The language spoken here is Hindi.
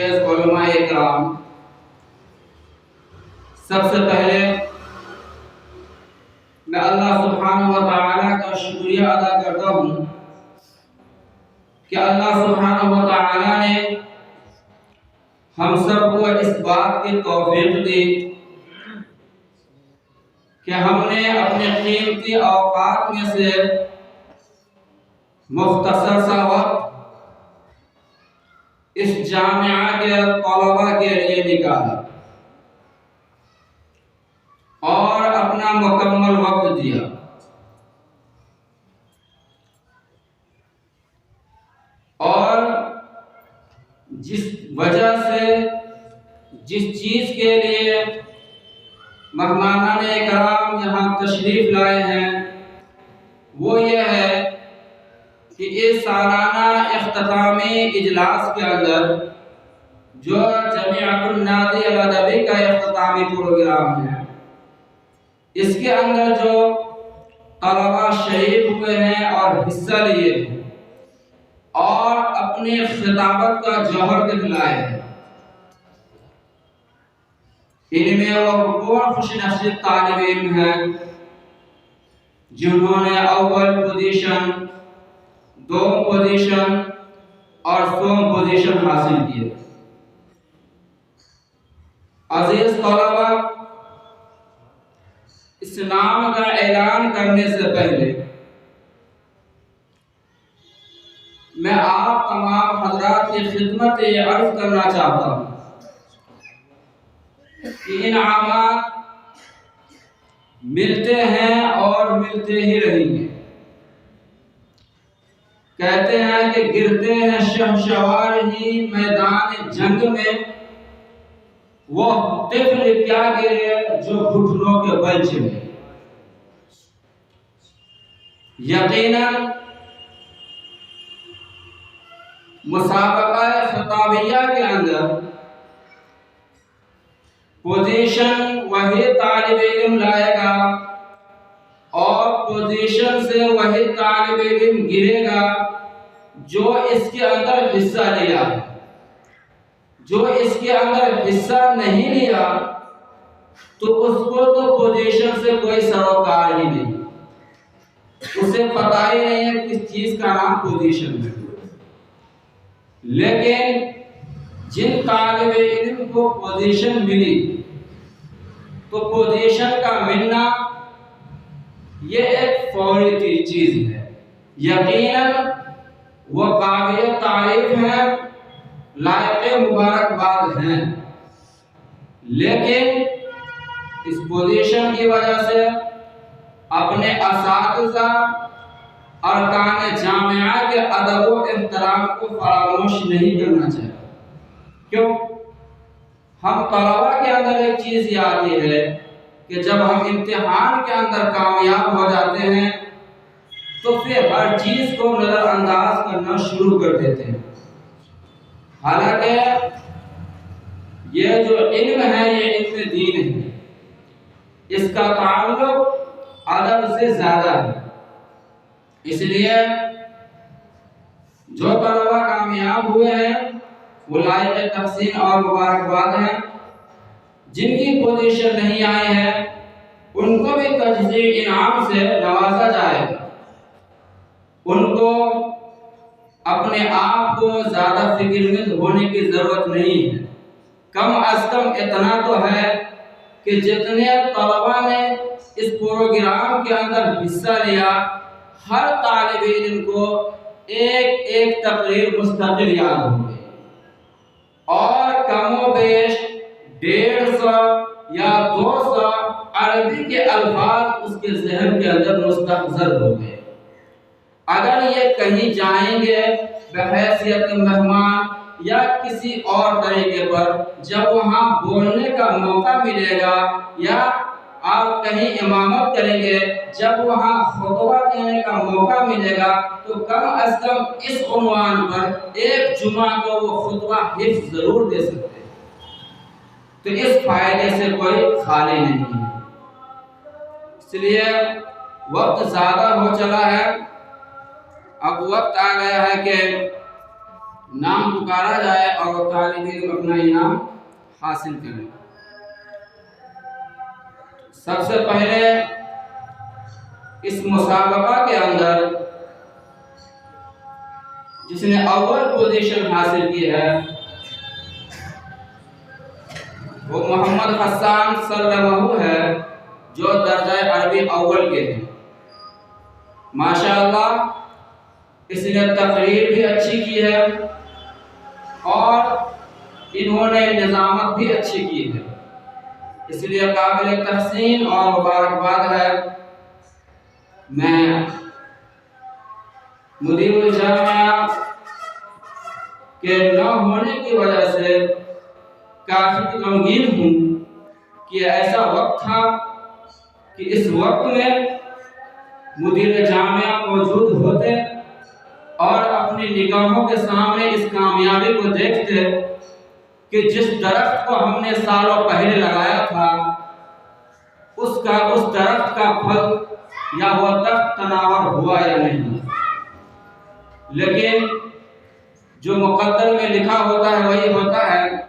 मुअज़्ज़ज़ उलमा इकराम, सबसे पहले मैं अल्लाह सुब्हानहु व तआला का शुक्रिया अदा करता हूँ कि अल्लाह सुब्हानहु व तआला ने हम सबको इस बात की तौफीक दी कि हमने अपने कीमती औकात में से मुख्तसर सा वक्त इस जामिया के तलबा के लिए निकाला और अपना मुकम्मल वक्त दिया। और जिस वजह से जिस चीज़ के लिए मेहमानाने इकराम यहाँ तशरीफ़ लाए हैं वो ये है कि इस सालाना इख्तितामी इजलास के अंदर जो जमीअतुन नादी अल अदबी का इख्तितामी प्रोग्राम है, इसके अंदर जो तलबा शरीक हुए हैं और हिस्सा लिए और अपनी खिताबत का जौहर दिखलाए हैं, इनमें वो कौन खुशनसीब तालिब इल्म हैं जिन्होंने अव्वल पोजीशन, दोम पोजीशन और सोम पोजीशन हासिल किए। अजीज तलबा, इस्लाम का ऐलान करने से पहले मैं आप तमाम हजरात की खिदमत ये अर्ज करना चाहता हूँ कि इनामात मिलते हैं और मिलते ही रहेंगे। कहते हैं कि गिरते हैं शहसवार ही मैदान जंग में, वो तिफ्ल क्या गिरे जो घुटनों के बल चले। यकीनन मुसाबका खिताबिया के अंदर पोजीशन वही तालिब इल्म लाएगा और पोजीशन से वही तालिब इल्म गिरेगा जो इसके अंदर हिस्सा लिया। जो इसके अंदर हिस्सा नहीं लिया तो उसको तो पोजीशन से कोई सरोकार ही नहीं, उसे पता ही नहीं है किस चीज का नाम पोजीशन है। लेकिन जिन तालिब इल्म को पोजीशन मिली तो पोजीशन का मिलना ये एक फौरी चीज है। यकीनन वो काबिल तारीफ है, लायक मुबारकबाद हैं, लेकिन इस पोजीशन की वजह से अपने असातिज़ा अरकान जामिया के अदब व एहतराम को फरामोश नहीं करना चाहिए। क्यों? हम तलबा के अंदर एक चीज़ ये आती है कि जब हम इम्तिहान के अंदर कामयाब हो जाते हैं तो फिर हर चीज़ को नज़रअंदाज करना शुरू कर देते हैं। हालांकि ये जो इल्म है ये इल्म दीन है, इसका ताल्लुक अदब से ज़्यादा है। इसलिए जो तलबा कामयाब हुए हैं वो लायक तहसीन और मुबारकबाद हैं। जिनकी पोजीशन नहीं आई है उनको भी तजज़ीब इनाम से नवाजा जाएगा। उनको अपने आप को ज़्यादा फिक्रमंद होने की ज़रूरत नहीं है। कम अज़ कम इतना तो है कि जितने तलबा ने इस प्रोग्राम के अंदर हिस्सा लिया, हर तालिब इल्म को एक एक तकरीर मुस्तकिल याद हो गई और कमो बेश 150 या 200 अरबी के अल्फाज उसके जहन के अंदर मुस्तहज़र हो गए। अगर ये कहीं जाएंगे बहैसियत मेहमान या किसी और तरीके पर, जब वहाँ बोलने का मौका मिलेगा या आप कहीं इमामत करेंगे, जब वहाँ खुतबा देने का मौका मिलेगा तो कम अज़ कम इस उन्वान पर एक जुमा को वो खुतबा हिफ्ज़ ज़रूर दे सकते हैं। तो इस फायदे से कोई खाली नहीं है। इसलिए वक्त ज़्यादा हो चला है, अब वक्त आ गया है कि नाम पुकारा जाए और तालिब इल्म अपना इनाम हासिल करें। सबसे पहले इस मुसाबका के अंदर जिसने अव्वल पोजीशन हासिल की है वो मोहम्मद हसन सल्लल्लाहु है, जो दर्जा अरबी अव्वल के हैं। माशाअल्लाह इसने तकरीर भी अच्छी की है और इन्होंने निज़ामत भी अच्छी की है, इसलिए काबिल तहसीन और मुबारकबाद है। मैं मुदीर जामिया के न होने की वजह से काफी गमगीन हूँ कि ऐसा वक्त था कि इस वक्त में मुदीर जामिया मौजूद होते और अपनी निगाहों के सामने इस कामयाबी को देखते कि जिस दरख्त को हमने सालों पहले लगाया था उस दरख्त का फल या वह दरख्त तनावर हुआ या नहीं। लेकिन जो मुकद्दर में लिखा होता है वही होता है।